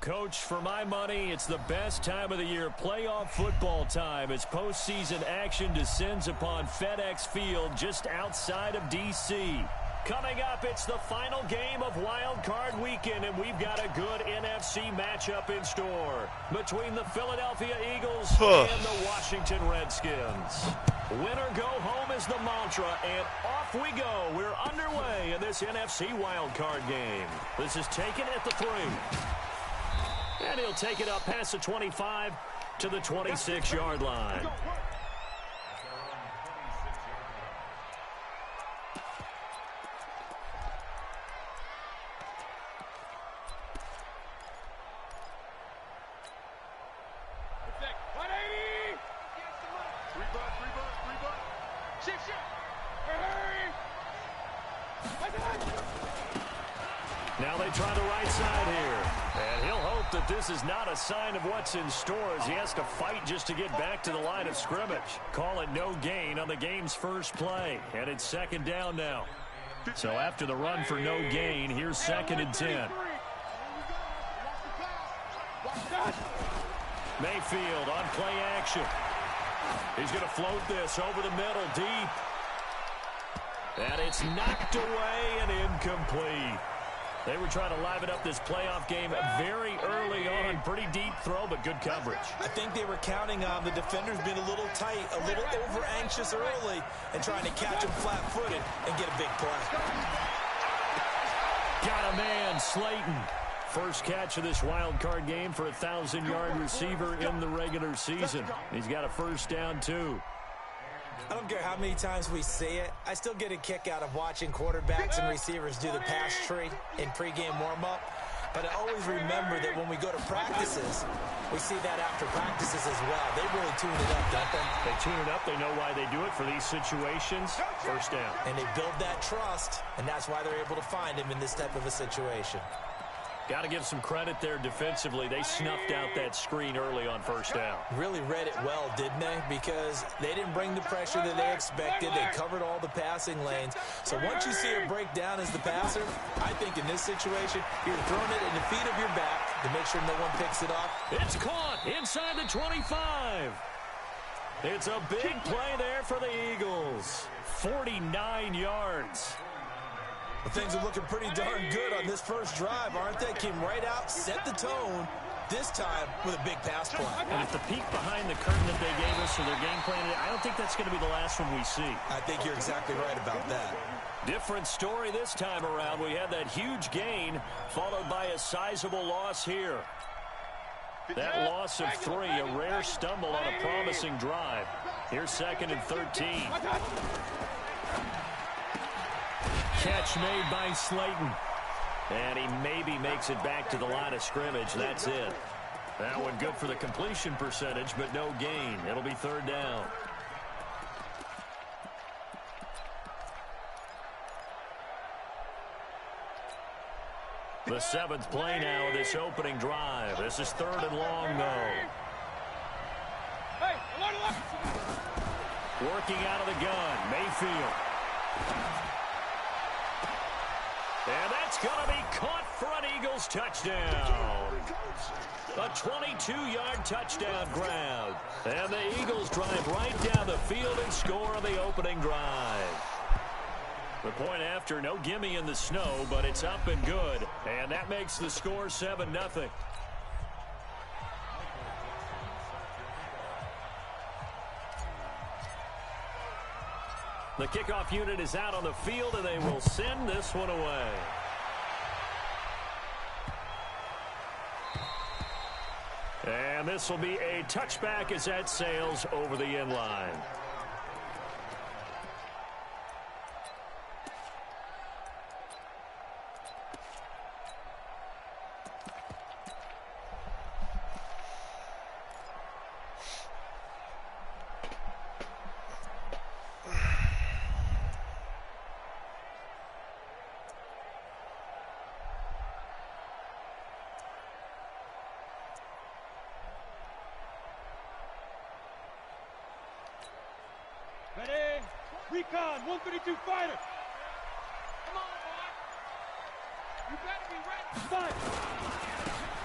Coach, for my money, it's the best time of the year, playoff football time, as postseason action descends upon FedEx Field just outside of D.C. Coming up, it's the final game of Wild Card Weekend, and we've got a good NFC matchup in store between the Philadelphia Eagles and the Washington Redskins. Winner go home is the mantra, and off we go. We're underway in this NFC Wild Card game. This is taken at the 3. And he'll take it up past the 25 to the 26-yard line. Now they try the right side here. And he'll hope that this is not a sign of what's in store as he has to fight just to get back to the line of scrimmage. Call it no gain on the game's first play. And it's second down now. So after the run for no gain, here's 2nd and 10. Mayfield on play action. He's going to float this over the middle deep. And it's knocked away and incomplete. They were trying to liven up this playoff game very early on. Pretty deep throw, but good coverage. I think they were counting on the defenders being a little tight, a little over-anxious early, and trying to catch him flat-footed and get a big play. Got a man, Slayton. First catch of this wild card game for a 1,000-yard receiver in the regular season. He's got a first down, too. I don't care how many times we see it. I still get a kick out of watching quarterbacks and receivers do the pass tree in pregame warm-up. But I always remember that when we go to practices, we see that after practices as well. They really tune it up, don't they? They tune it up. They know why they do it for these situations. First down. And they build that trust, and that's why they're able to find him in this type of a situation. Got to give some credit there defensively. They snuffed out that screen early on first down. Really read it well, didn't they? Because they didn't bring the pressure that they expected. They covered all the passing lanes. So once you see it break down as the passer, I think in this situation, you're throwing it in the feet of your back to make sure no one picks it up. It's caught inside the 25. It's a big play there for the Eagles. 49 yards. Things are looking pretty darn good on this first drive, aren't they? Came right out, set the tone, this time with a big pass play. And if the peek behind the curtain that they gave us for their game plan, I don't think that's going to be the last one we see. I think you're exactly right about that. Different story this time around. We had that huge gain followed by a sizable loss here. That loss of 3, a rare stumble on a promising drive. Here's 2nd and 13. Catch made by Slayton. And he maybe makes it back to the line of scrimmage. That's it. That one good for the completion percentage, but no gain. It'll be 3rd down. The 7th play now of this opening drive. This is 3rd and long, though. Working out of the gun, Mayfield. And that's going to be caught for an Eagles touchdown. A 22-yard touchdown grab. And the Eagles drive right down the field and score on the opening drive. The point after, no gimme in the snow, but it's up and good. And that makes the score 7-0. The kickoff unit is out on the field, and they will send this one away. And this will be a touchback as that sails over the end line. Ready? Recon, 132 fighter. Come on, boy. You better be ready. Fight.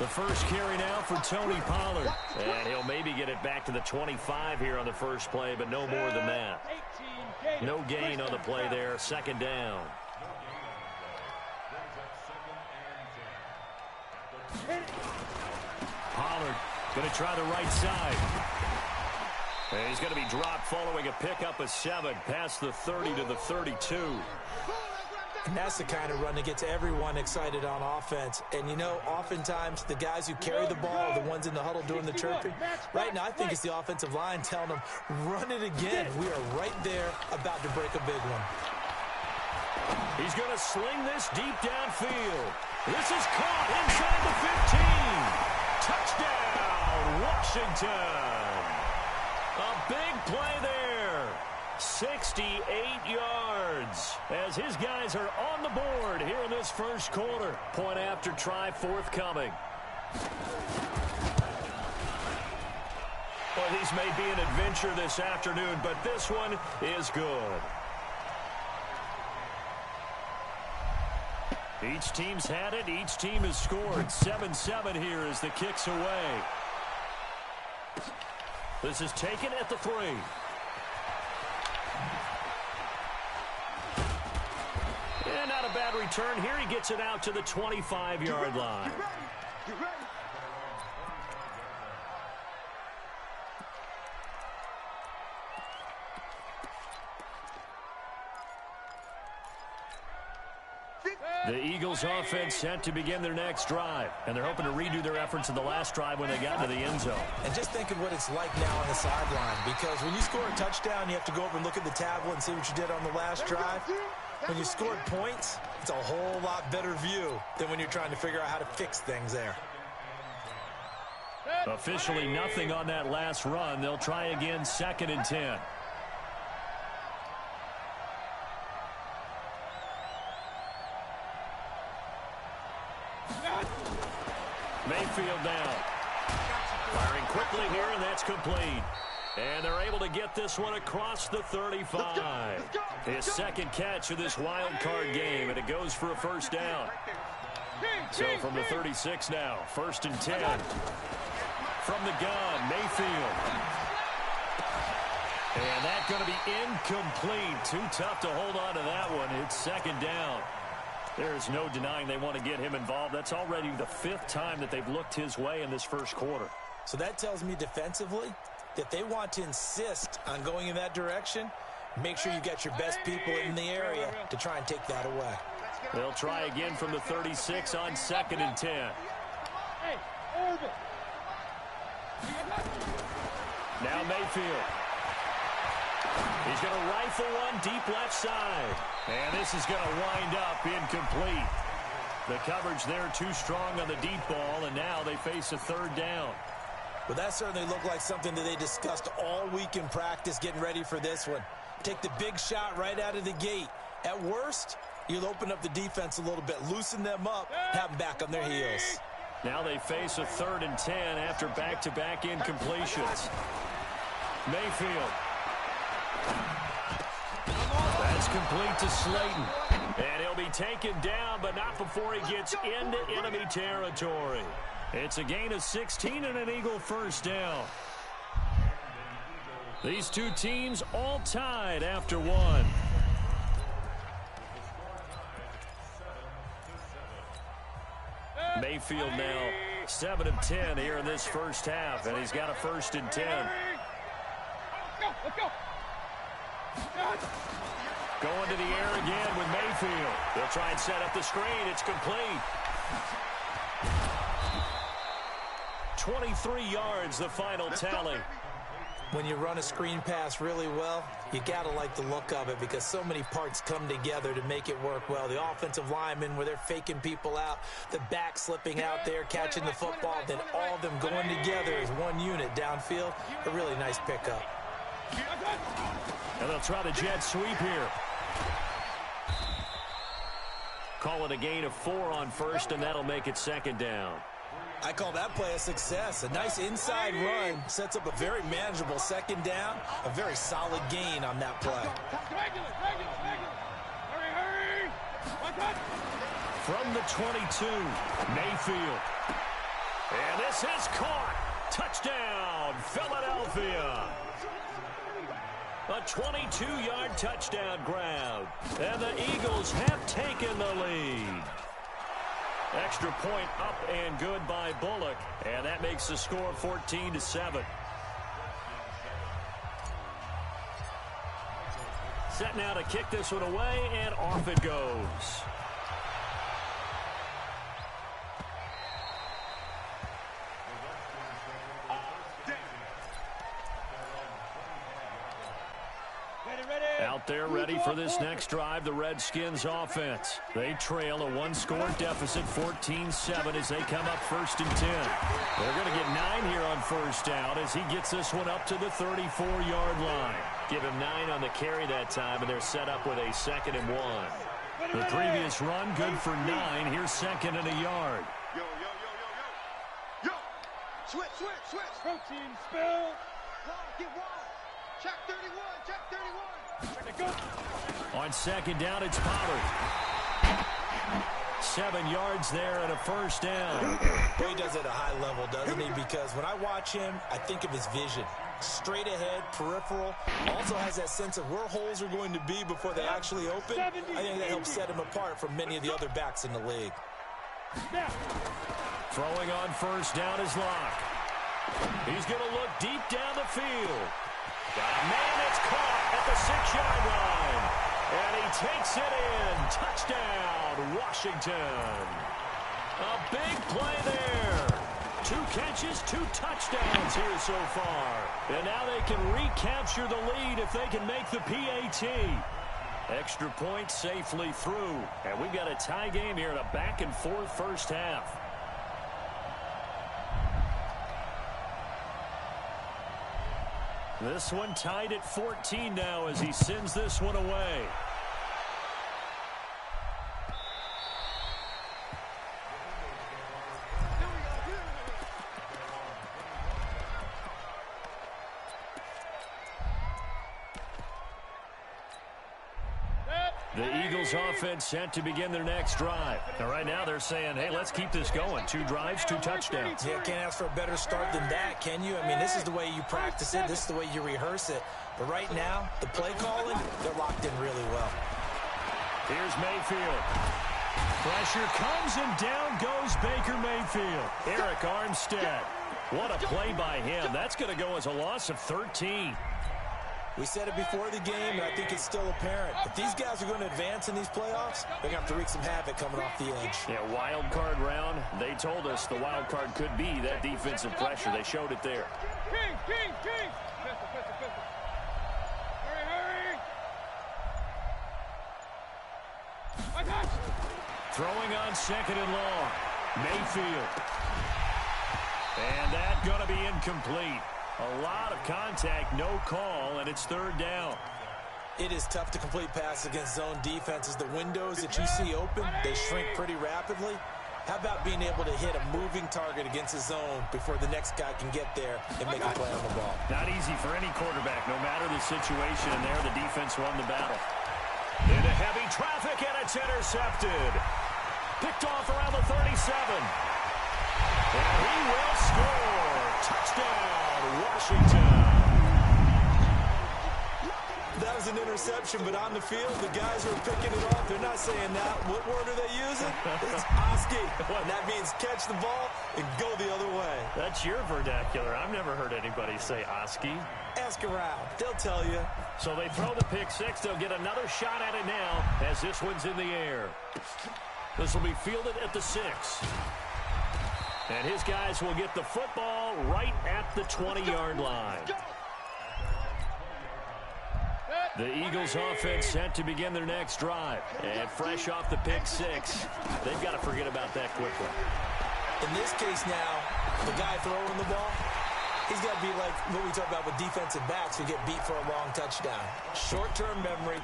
The first carry now for Tony Pollard. And he'll maybe get it back to the 25 here on the first play, but no more than that. No gain on the play there. Second down. Pollard going to try the right side. And he's going to be dropped following a pickup of 7 past the 30 to the 32. And that's the kind of run that gets everyone excited on offense. And, you know, oftentimes the guys who carry the ball are the ones in the huddle doing the chirping. Right now, I think it's the offensive line telling them, run it again. We are right there about to break a big one. He's going to sling this deep downfield. This is caught inside the 15. Touchdown, Washington. A big play there. 68 yards as his guys are on the board here in this first quarter. Point after try forthcoming. Well, these may be an adventure this afternoon, but this one is good. Each team's had it. Each team has scored. 7-7 here as the kick's away. This is taken at the 3. And not a bad return here. He gets it out to the 25-yard line. The Eagles offense set to begin their next drive, and they're hoping to redo their efforts in the last drive when they got into the end zone. And just think of what it's like now on the sideline, because when you score a touchdown, you have to go over and look at the tablet and see what you did on the last drive. When you scored points, it's a whole lot better view than when you're trying to figure out how to fix things there. Officially nothing on that last run. They'll try again, 2nd and 10. Mayfield now. Firing quickly here, and that's complete. And they're able to get this one across the 35. His second catch of this wild card game, and it goes for a first down. So from the 36 now, 1st and 10. From the gun, Mayfield. And that's going to be incomplete. Too tough to hold on to that one. It's 2nd down. There's no denying they want to get him involved. That's already the 5th time that they've looked his way in this first quarter. So that tells me defensively that they want to insist on going in that direction. Make sure you get your best people in the area to try and take that away. They'll try again from the 36 on 2nd and 10. Now Mayfield. He's going to rifle one deep left side. And this is going to wind up incomplete. The coverage there too strong on the deep ball, and now they face a 3rd down. Well, that certainly looked like something that they discussed all week in practice getting ready for this one. Take the big shot right out of the gate. At worst, you'll open up the defense a little bit, loosen them up, have them back on their heels. Now they face a 3rd and 10 after back-to-back incompletions. Mayfield. That's complete to Slayton. And he'll be taken down, but not before he gets into enemy territory. It's a gain of 16 and an Eagle first down. These two teams all tied after one. Mayfield now 7 of 10 here in this first half, and he's got a 1st and 10. Let's go. Going to the air again with Mayfield. They'll try and set up the screen. It's complete. 23 yards, the final tally. When you run a screen pass really well, you got to like the look of it because so many parts come together to make it work well. The offensive linemen, where they're faking people out, the back slipping out there, catching the football, then all of them going together as one unit downfield. A really nice pickup. And they'll try the jet sweep here. Call it a gain of 4 on 1st, and that'll make it 2nd down. I call that play a success. A nice inside run sets up a very manageable 2nd down. A very solid gain on that play. From the 22, Mayfield. And this is caught. Touchdown, Philadelphia. A 22-yard touchdown grab. And the Eagles have taken the lead. Extra point up and good by Bullock. And that makes the score 14-7. Set now to kick this one away, and off it goes. Out there ready for this next drive, the Redskins offense. They trail a one-score deficit, 14-7, as they come up 1st and 10. They're going to get 9 here on first down as he gets this one up to the 34-yard line. Give him 9 on the carry that time, and they're set up with a 2nd and 1. The previous run, good for 9. Here's 2nd and a yard. Yo, yo, yo, yo, yo. Yo. Switch, switch, switch. Protein spill. Get one. Check 31, check 31. On 2nd down, it's Pollard. 7 yards there and a first down. Well, he does it at a high level, doesn't he? Because when I watch him, I think of his vision. Straight ahead, peripheral. Also has that sense of where holes are going to be before they actually open. I think that helps set him apart from many of the other backs in the league. Throwing on first down is Locke. He's going to look deep down the field. Got a man that's caught at the 6-yard line. And he takes it in. Touchdown, Washington. A big play there. 2 catches, 2 touchdowns here so far. And now they can recapture the lead if they can make the PAT. Extra point safely through. And we've got a tie game here in a back-and-forth first half. This one tied at 14 now as he sends this one away. The Eagles offense set to begin their next drive. And right now they're saying, hey, let's keep this going. 2 drives, 2 touchdowns. Yeah, can't ask for a better start than that, can you? I mean, this is the way you practice it. This is the way you rehearse it. But right now, the play calling, they're locked in really well. Here's Mayfield. Pressure comes and down goes Baker Mayfield. Eric Armstead. What a play by him. That's going to go as a loss of 13. We said it before the game, and I think it's still apparent. If these guys are going to advance in these playoffs, they're going to have to wreak some havoc coming off the edge. Yeah, wild card round. They told us the wild card could be that defensive pressure. They showed it there. King, king, king. Pistol, pistol, pistol. Hurry, hurry. I got you. Throwing on 2nd and long. Mayfield. And that's going to be incomplete. A lot of contact, no call, and it's 3rd down. It is tough to complete passes against zone defenses. The windows that you see open, they shrink pretty rapidly. How about being able to hit a moving target against a zone before the next guy can get there and make a play on the ball? Not easy for any quarterback, no matter the situation, and there the defense won the battle. Into heavy traffic, and it's intercepted. Picked off around the 37. And he will score. Touchdown, Washington. That was an interception, but on the field, the guys who are picking it off, they're not saying that. What word are they using? It's Oski. And that means catch the ball and go the other way. That's your vernacular. I've never heard anybody say Oski. Ask around. They'll tell you. So they throw the pick 6. They'll get another shot at it now as this one's in the air. This will be fielded at the 6. And his guys will get the football right at the 20-yard line. The Eagles offense set to begin their next drive. And fresh off the pick 6, they've got to forget about that quickly. In this case now, the guy throwing the ball, he's got to be like what we talk about with defensive backs who get beat for a long touchdown. Short-term memory,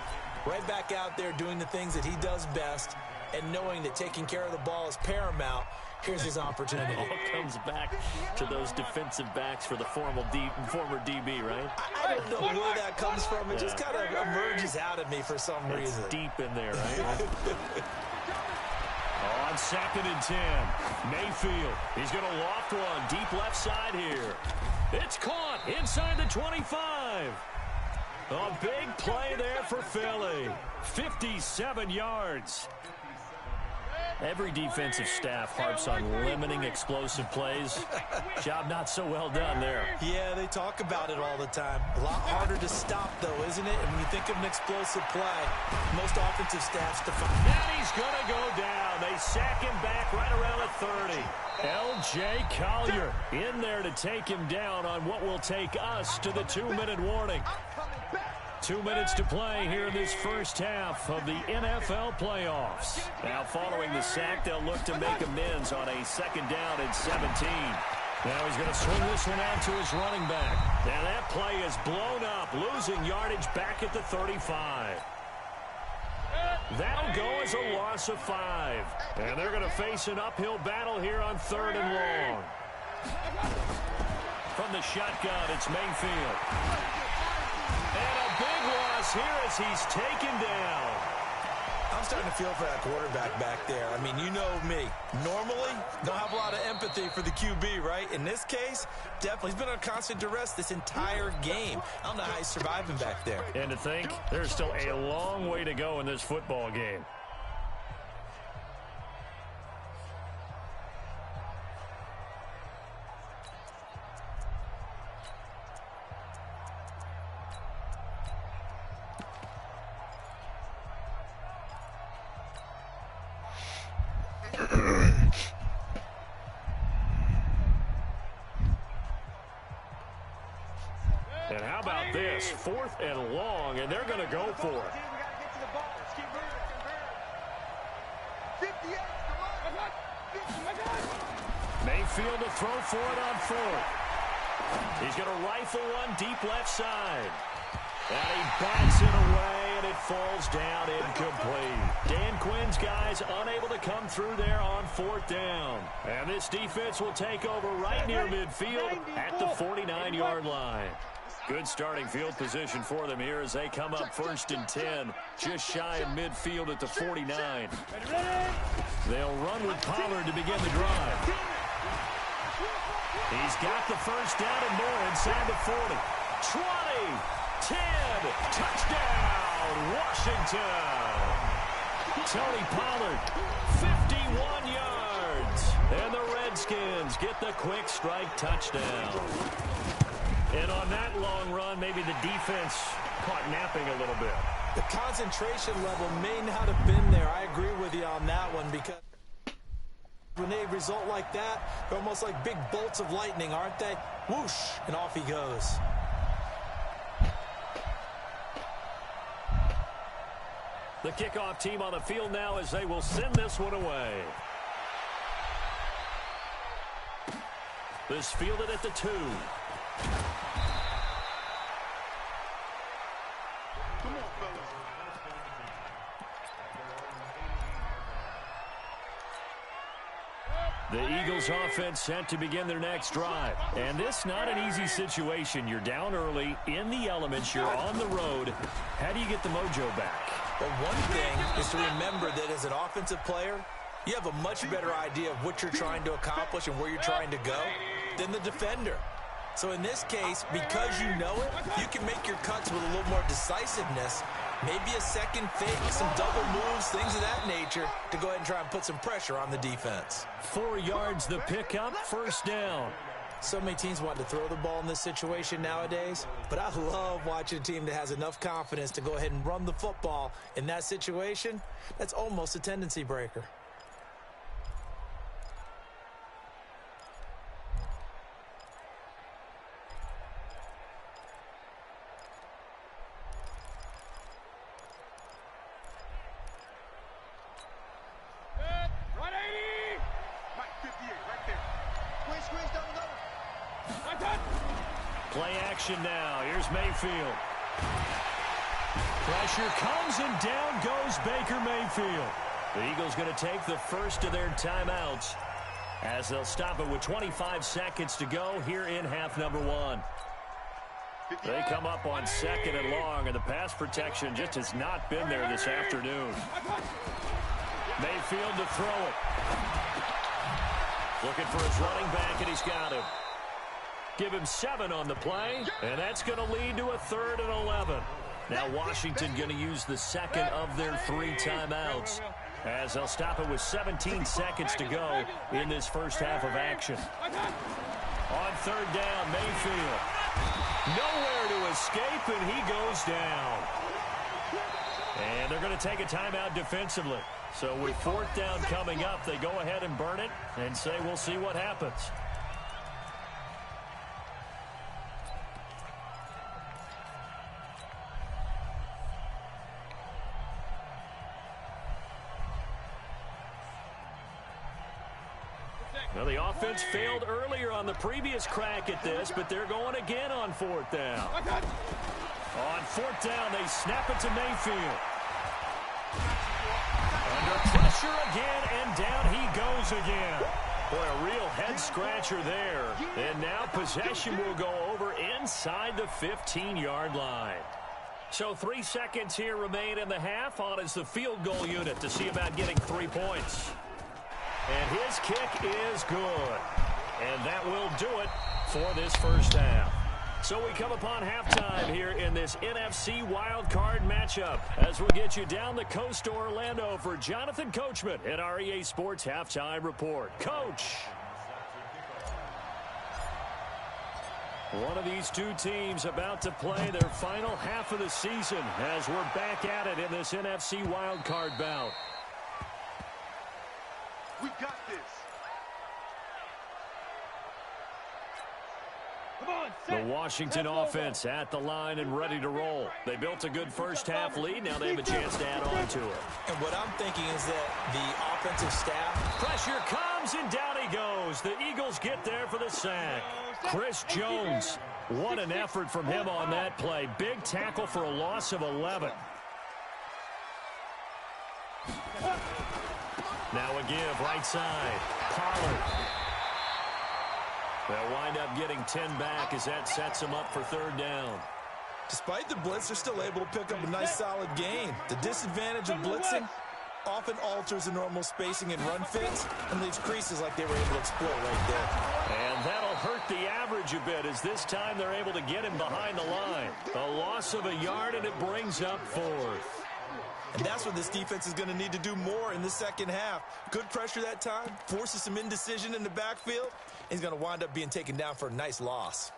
right back out there doing the things that he does best, and knowing that taking care of the ball is paramount. Here's his opportunity. It all comes back to those defensive backs for the former DB, right? I don't know where that comes from. It just kind of emerges out of me for some reason. It's deep in there, right? On 2nd and 10, Mayfield. He's going to loft one deep left side here. It's caught inside the 25. A big play there for Philly. 57 yards. Every defensive staff harps on limiting explosive plays. Job not so well done there. Yeah, they talk about it all the time. A lot harder to stop, though, isn't it? And when you think of an explosive play, most offensive staffs define. And he's going to go down. They sack him back right around the 30. L.J. Collier in there to take him down on what will take us to the 2-minute warning. 2 minutes to play here in this first half of the NFL playoffs. Now following the sack, they'll look to make amends on a 2nd down and 17. Now he's going to swing this one out to his running back. Now that play is blown up, losing yardage back at the 35. That'll go as a loss of 5. And they're going to face an uphill battle here on 3rd and long. From the shotgun, it's Mayfield. And a big loss here as he's taken down. I'm starting to feel for that quarterback back there. I mean, you know me. Normally, don't have a lot of empathy for the QB, right? In this case, definitely. He's been on constant duress this entire game. I don't know how he's surviving back there. And to think, there's still a long way to go in this football game. And how about this? 4th and long, and they're going to go for it. Mayfield to throw for it on 4th. He's going to rifle one deep left side. And he bats it away, and it falls down incomplete. Dan Quinn's guys unable to come through there on 4th down. And this defense will take over right near midfield at the 49-yard line. Good starting field position for them here as they come up 1st and 10, just shy of midfield at the 49. They'll run with Pollard to begin the drive. He's got the 1st down and more inside the 40. 20, 10, touchdown, Washington. Tony Pollard, 51 yards. And the Redskins get the quick strike touchdown. And on that long run, maybe the defense caught napping a little bit. The concentration level may not have been there. I agree with you on that one because when they result like that, they're almost like big bolts of lightning, aren't they? Whoosh, and off he goes. The kickoff team on the field now as they will send this one away. This fielded at the 2. The Eagles offense set to begin their next drive. And this not an easy situation. You're down early, in the elements, you're on the road. How do you get the mojo back? Well, one thing is to remember that as an offensive player, you have a much better idea of what you're trying to accomplish and where you're trying to go than the defender. So in this case, because you know it, you can make your cuts with a little more decisiveness. Maybe a second fake, some double moves, things of that nature to go ahead and try and put some pressure on the defense. 4 yards the pickup, 1st down. So many teams want to throw the ball in this situation nowadays, but I love watching a team that has enough confidence to go ahead and run the football in that situation. That's almost a tendency breaker. Play action now. Here's Mayfield. Pressure comes and down goes Baker Mayfield. The Eagles going to take the first of their timeouts as they'll stop it with 25 seconds to go here in half number 1. They come up on 2nd and long, and the pass protection just has not been there this afternoon. Mayfield to throw it. Looking for his running back, and he's got him. Give him 7 on the play, and that's going to lead to a 3rd and 11. Now Washington going to use the second of their 3 timeouts, as they'll stop it with 17 seconds to go in this first half of action. On 3rd down, Mayfield. Nowhere to escape, and he goes down. And they're going to take a timeout defensively. So with 4th down coming up, they go ahead and burn it and say we'll see what happens. Well, the offense failed earlier on the previous crack at this, but they're going again on 4th down. On 4th down, they snap it to Mayfield. Under pressure again, and down he goes again. Boy, a real head-scratcher there. And now possession will go over inside the 15-yard line. So 3 seconds here remain in the half. On is the field goal unit to see about getting 3 points. And his kick is good. And that will do it for this first half. So we come upon halftime here in this NFC wildcard matchup as we'll get you down the coast to Orlando for Jonathan Coachman at our EA Sports Halftime Report. Coach! One of these 2 teams about to play their final half of the season as we're back at it in this NFC wildcard bout. We got this. The Washington offense at the line and ready to roll. They built a good first half lead. Now they have a chance to add on to it. And what I'm thinking is that the offensive staff... Pressure comes, and down he goes. The Eagles get there for the sack. Chris Jones, what an effort from him on that play. Big tackle for a loss of 11. Now a give, right side. Pollard. They'll wind up getting 10 back as that sets them up for 3rd down. Despite the blitz, they're still able to pick up a nice, solid gain. The disadvantage of blitzing often alters the normal spacing and run fits and leaves creases like they were able to exploit right there. And that'll hurt the average a bit as this time they're able to get him behind the line. A loss of a yard, and it brings up 4th. And that's what this defense is going to need to do more in the second half. Good pressure that time, forces some indecision in the backfield. He's going to wind up being taken down for a nice loss.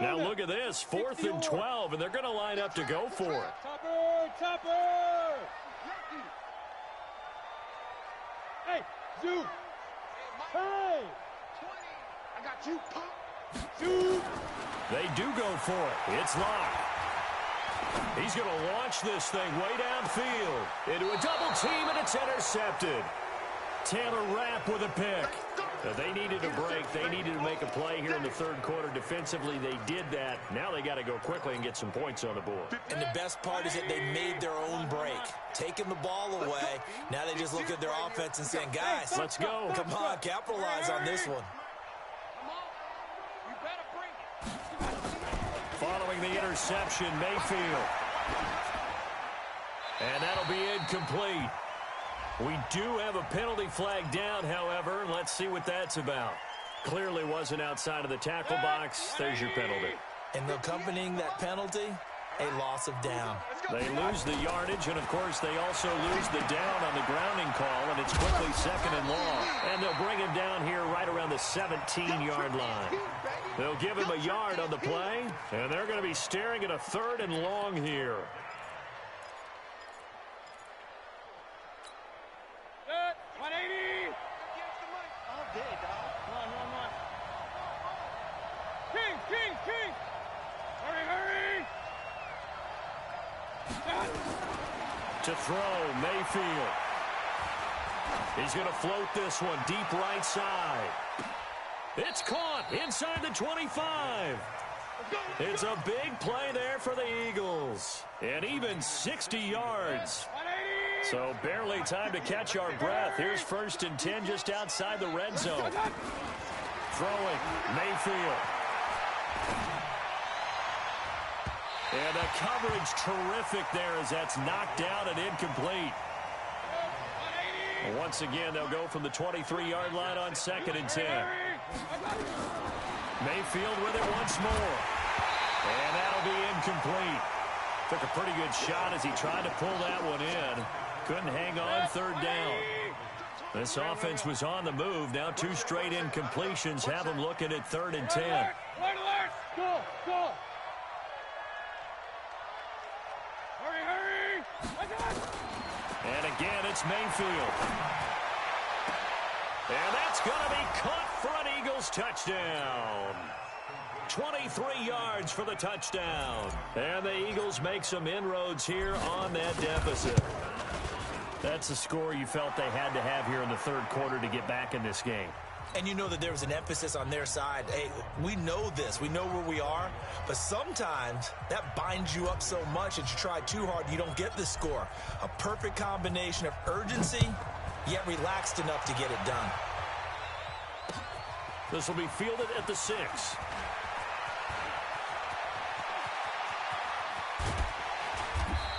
Now look at this, 4th and 12, and they're going to line up to go for it. Topper! Hey, Zoo! Hey! 20! I got you, pop! Zoo! They do go for it. It's locked. He's going to launch this thing way downfield into a double team, and it's intercepted. Taylor Rapp with a pick. They needed a break. They needed to make a play here in the 3rd quarter. Defensively, they did that. Now they got to go quickly and get some points on the board. And the best part is that they made their own break. Taking the ball away. Now they just look at their offense and saying, guys, let's go. Come on, capitalize on this one. Following the interception, Mayfield. And that'll be incomplete. We do have a penalty flag down, however. Let's see what that's about. Clearly wasn't outside of the tackle box. There's your penalty. And accompanying that penalty, a loss of down. They lose the yardage, and, of course, they also lose the down on the grounding call, and it's quickly 2nd and long. And they'll bring him down here right around the 17-yard line. They'll give him a yard on the play, and they're going to be staring at a 3rd and long here. King! Hurry! To throw, Mayfield. He's going to float this one deep right side. It's caught inside the 25. It's a big play there for the Eagles. And even 60 yards. So barely time to catch our breath. Here's 1st and 10 just outside the red zone. Throwing, Mayfield. And the coverage terrific there as that's knocked down and incomplete. Once again, they'll go from the 23-yard line on 2nd and 10. Mayfield with it once more. And that'll be incomplete. Took a pretty good shot as he tried to pull that one in. Couldn't hang on 3rd down. This offense was on the move. Now 2 straight incompletions have them looking at 3rd and 10. Go, go. Hurry. And again, it's Mayfield. And that's going to be caught for an Eagles touchdown. 23 yards for the touchdown. And the Eagles make some inroads here on that deficit. That's a score you felt they had to have here in the 3rd quarter to get back in this game. And you know that there was an emphasis on their side. Hey, we know this. We know where we are. But sometimes that binds you up so much that you try too hard, you don't get the score. A perfect combination of urgency, yet relaxed enough to get it done. This will be fielded at the 6.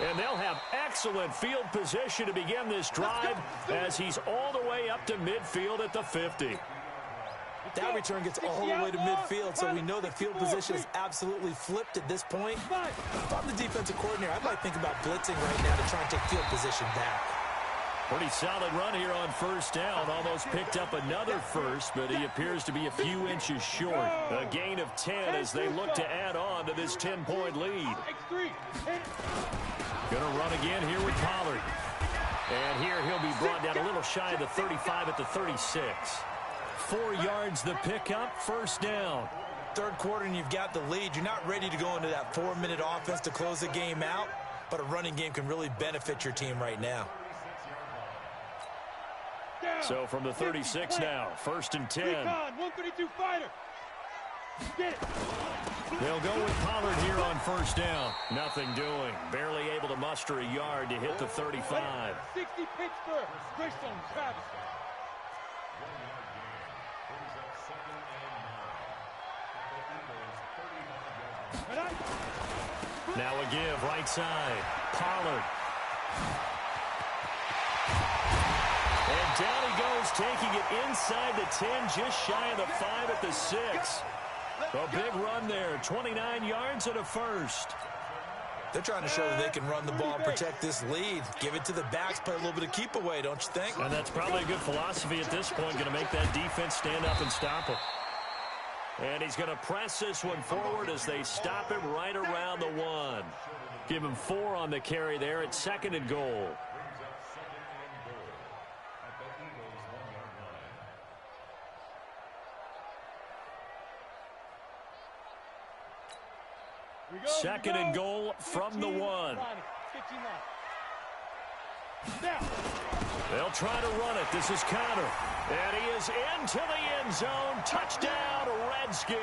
And they'll have excellent field position to begin this drive as he's all the way up to midfield at the 50. That return gets all the way to midfield, so we know the field position is absolutely flipped at this point. If I'm the defensive coordinator, I might think about blitzing right now to try and take field position back. Pretty solid run here on 1st down. Almost picked up another first, but he appears to be a few inches short. A gain of 10 as they look to add on to this 10-point lead. Going to run again here with Pollard. And here he'll be brought down a little shy of the 35 at the 36. 4 yards the pickup, 1st down. 3rd quarter and you've got the lead. You're not ready to go into that 4-minute offense to close the game out, but a running game can really benefit your team right now. So from the 36 now, 1st and 10. 132 fighter. Get it. They'll go with Pollard here on 1st down. Nothing doing. Barely able to muster a yard to hit the 35. 60 Pittsburgh. Greystone Travis. Now a give right side. Pollard. And down he goes, taking it inside the 10, just shy of the 5 at the 6. A big run there, 29 yards and a 1st. They're trying to show that they can run the ball and protect this lead. Give it to the backs, play a little bit of keep away, don't you think? And that's probably a good philosophy at this point, going to make that defense stand up and stop him. And he's going to press this one forward as they stop him right around the 1. Give him 4 on the carry there at 2nd and goal. Second and goal from the 1. They'll try to run it. This is Connor. And he is into the end zone. Touchdown, Redskins.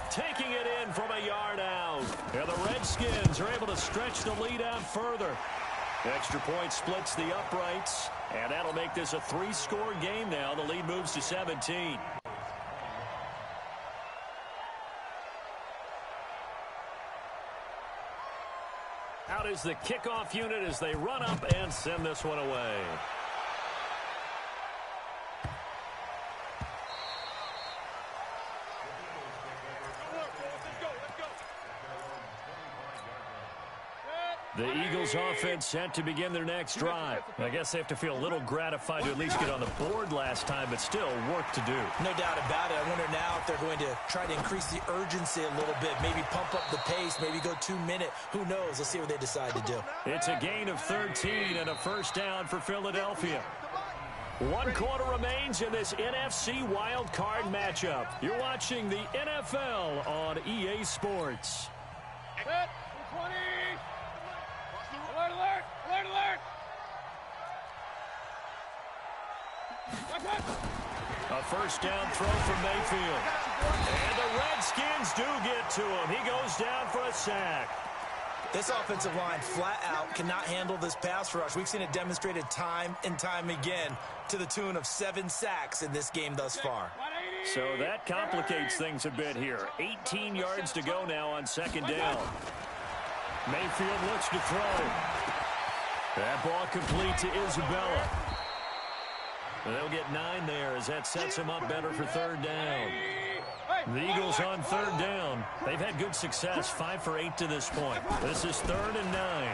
Taking it in from a yard out. And the Redskins are able to stretch the lead out further. Extra point splits the uprights. And that'll make this a 3-score game now. The lead moves to 17. Out is the kickoff unit as they run up and send this one away. The Eagles offense set to begin their next drive. I guess they have to feel a little gratified to at least get on the board last time, but still work to do. No doubt about it. I wonder now if they're going to try to increase the urgency a little bit, maybe pump up the pace, maybe go 2-minute. Who knows? Let's see what they decide to do. It's a gain of 13 and a 1st down for Philadelphia. 1 quarter remains in this NFC wild card matchup. You're watching the NFL on EA Sports. Set. 20. Alert, alert, alert, alert. A 1st down throw from Mayfield. And the Redskins do get to him. He goes down for a sack. This offensive line flat out cannot handle this pass rush. We've seen it demonstrated time and time again to the tune of 7 sacks in this game thus far. So that complicates things a bit here. 18 yards to go now on 2nd down. Mayfield looks to throw. That ball complete to Isabella. And they'll get 9 there as that sets them up better for third down. The Eagles on third down. They've had good success, 5 for 8 to this point. This is 3rd and 9.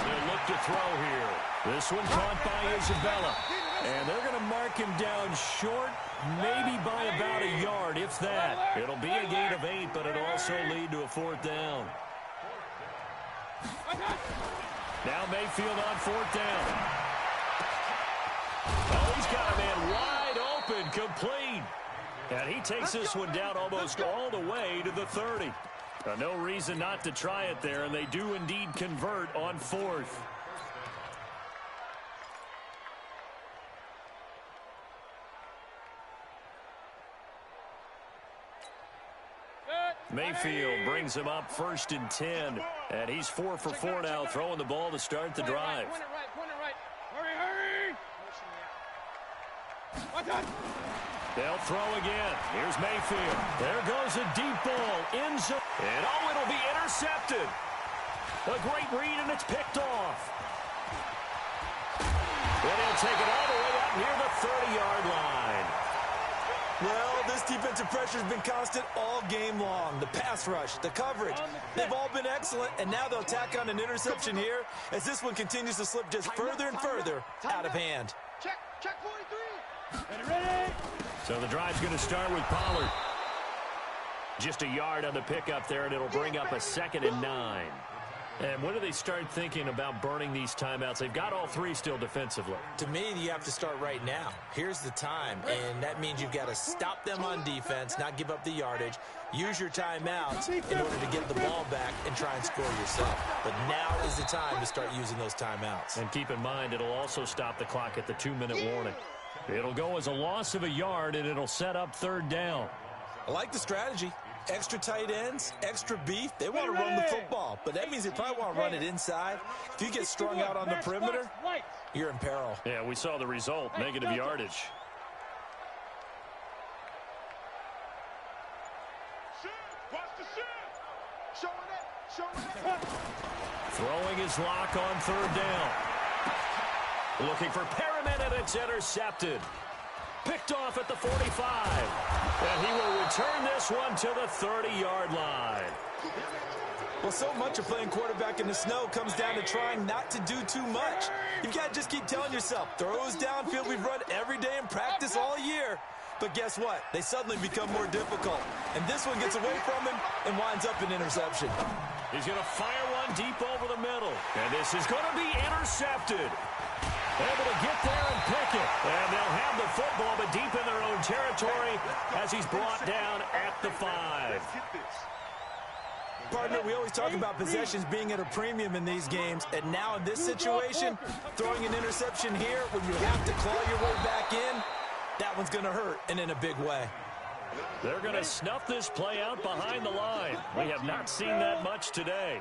They'll look to throw here. This one caught by Isabella. And they're going to mark him down short, maybe by about a yard, if that. It'll be a gain of 8, but it'll also lead to a 4th down. Now Mayfield on 4th down. Oh, he's got a man wide open, complete. And he takes this one down almost all the way to the 30. No reason not to try it there, and they do indeed convert on 4th. Mayfield brings him up 1st and 10. And he's 4 for 4 now, throwing the ball to start the drive. They'll throw again. Here's Mayfield. There goes a deep ball. End zone. And oh, it'll be intercepted. A great read, and it's picked off. And he'll take it all the way up near the 30-yard line. Well, this defensive pressure has been constant all game long. The pass rush, the coverage, they've all been excellent, and now they'll tack on an interception here as this one continues to slip just further and further out of hand. Check 43. Ready? So the drive's going to start with Pollard. Just a yard on the pickup there, and it'll bring up a 2nd and 9. And when do they start thinking about burning these timeouts? They've got all 3 still defensively. To me, you have to start right now. Here's the time, and that means you've got to stop them on defense, not give up the yardage, use your timeouts in order to get the ball back and try and score yourself. But now is the time to start using those timeouts. And keep in mind, it'll also stop the clock at the 2-minute warning. It'll go as a loss of a yard, and it'll set up 3rd down. I like the strategy. Extra tight ends, extra beef. They want to run the football, but that means they probably want to run it inside. If you get strung out on the perimeter, you're in peril. Yeah, we saw the result, negative yardage. Throwing his lock on 3rd down. Looking for Perriman, and it's intercepted. Picked off at the 45. And he will return this one to the 30-yard line. Well, so much of playing quarterback in the snow comes down to trying not to do too much. You've got to just keep telling yourself, throws downfield we've run every day in practice all year. But guess what? They suddenly become more difficult. And this one gets away from him and winds up an interception. He's going to fire one deep over the middle. And this is going to be intercepted. Able to get there and pick it. And they'll have the football, but deep in their own territory as he's brought down at the 5. Partner, we always talk about possessions being at a premium in these games. And now in this situation, throwing an interception here when you have to claw your way back in, that one's going to hurt, and in a big way. They're going to snuff this play out behind the line. We have not seen that much today.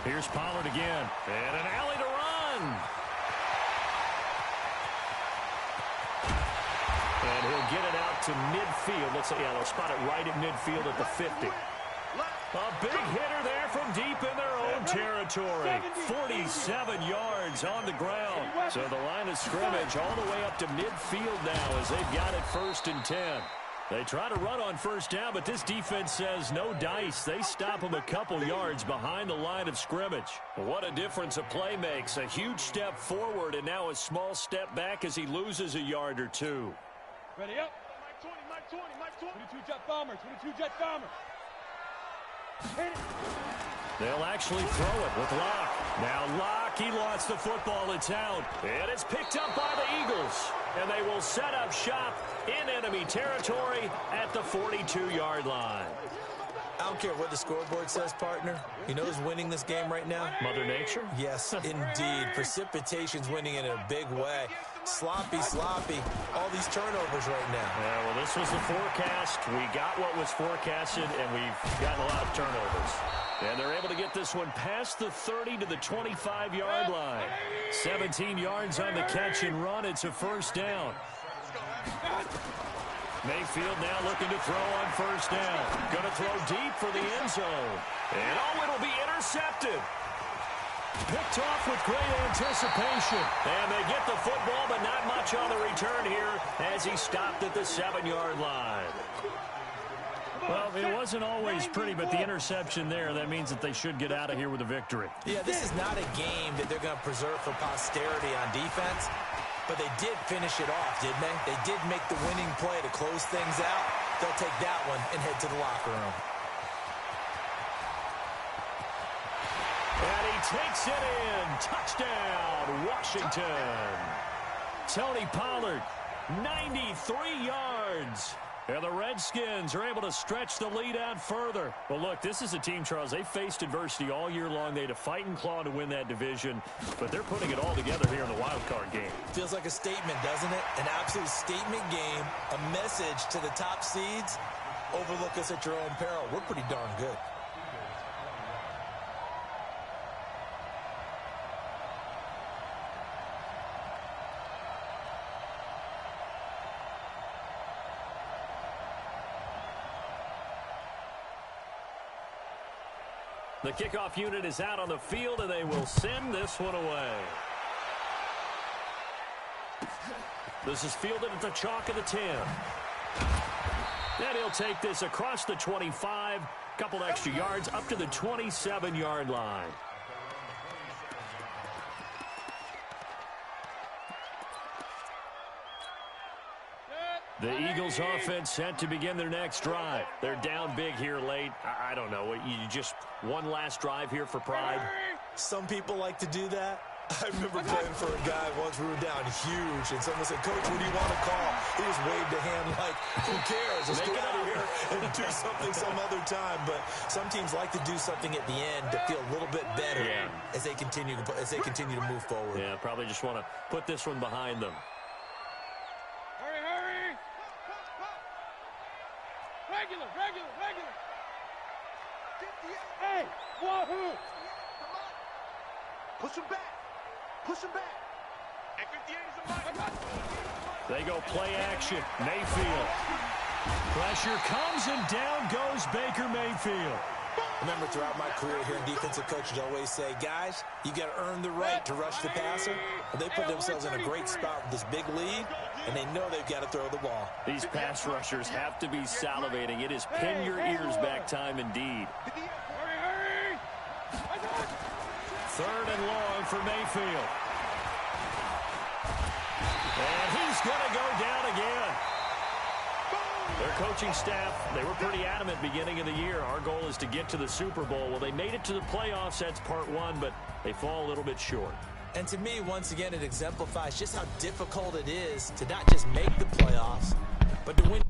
Here's Pollard again. And an alley to run. And he'll get it out to midfield. Looks like, yeah, they'll spot it right at midfield at the 50. A big hitter there from deep in their own territory. 47 yards on the ground. So the line of scrimmage all the way up to midfield now as they've got it 1st and 10. They try to run on 1st down, but this defense says no dice. They stop them a couple yards behind the line of scrimmage. What a difference a play makes. A huge step forward and now a small step back as he loses a yard or 2. Ready up. Mike 20. 22 jet bomber. 22 jet bomber. They'll actually throw it with Locke. Now Locke, he lost the football. It's out. And it's picked up by the Eagles. And they will set up shop in enemy territory at the 42-yard line. I don't care what the scoreboard says, partner. You know who's winning this game right now? Mother Nature? Yes, indeed. Precipitation's winning in a big way. Sloppy. All these turnovers right now. Yeah, well, this was the forecast. We got what was forecasted, and we've gotten a lot of turnovers. And they're able to get this one past the 30 to the 25-yard line. 17 yards on the catch and run. It's a 1st down. Mayfield now looking to throw on first down. Going to throw deep for the end zone. And it'll be intercepted. Picked off with great anticipation. And they get the football, but not much on the return here as he stopped at the 7-yard line. Well, it wasn't always pretty, but the interception there, that means that they should get out of here with a victory. Yeah, this is not a game that they're going to preserve for posterity on defense, but they did finish it off, didn't they? They did make the winning play to close things out. They'll take that one and head to the locker room. And he takes it in. Touchdown, Washington. Tony Pollard, 93 yards. And the Redskins are able to stretch the lead out further. Well, look, this is a team, Charles, they faced adversity all year long. They had to fight and claw to win that division, but they're putting it all together here in the wild card game. Feels like a statement, doesn't it? An absolute statement game, a message to the top seeds. Overlook us at your own peril. We're pretty darn good. The kickoff unit is out on the field, and they will send this one away. This is fielded at the chalk of the 10. And he'll take this across the 25, couple extra yards up to the 27-yard line. The Eagles offense set to begin their next drive. They're down big here late. I don't know. You just one last drive here for pride. Some people like to do that. I remember playing for a guy once. We were down huge, and someone said, "Coach, what do you want to call?" He just waved a hand like, "Who cares? Let's get out of here and do something some other time." But some teams like to do something at the end to feel a little bit better as they continue to move forward. Yeah, probably just want to put this one behind them. Regular. Hey, wahoo! Push him back. And 58 is a minus. They go play action. Mayfield. Pressure comes, and down goes Baker Mayfield. Remember, throughout my career here in defensive coaches always say, guys, you got to earn the right to rush the passer. Well, they put themselves in a great spot with this big lead, and they know they've got to throw the ball. These pass rushers have to be salivating. It is pin your ears back time indeed. Hurry! Third and long for Mayfield. And he's going to go down again. Their coaching staff, they were pretty adamant beginning of the year. Our goal is to get to the Super Bowl. Well, they made it to the playoffs. That's part one, but they fall a little bit short. And to me, once again, it exemplifies just how difficult it is to not just make the playoffs, but to win.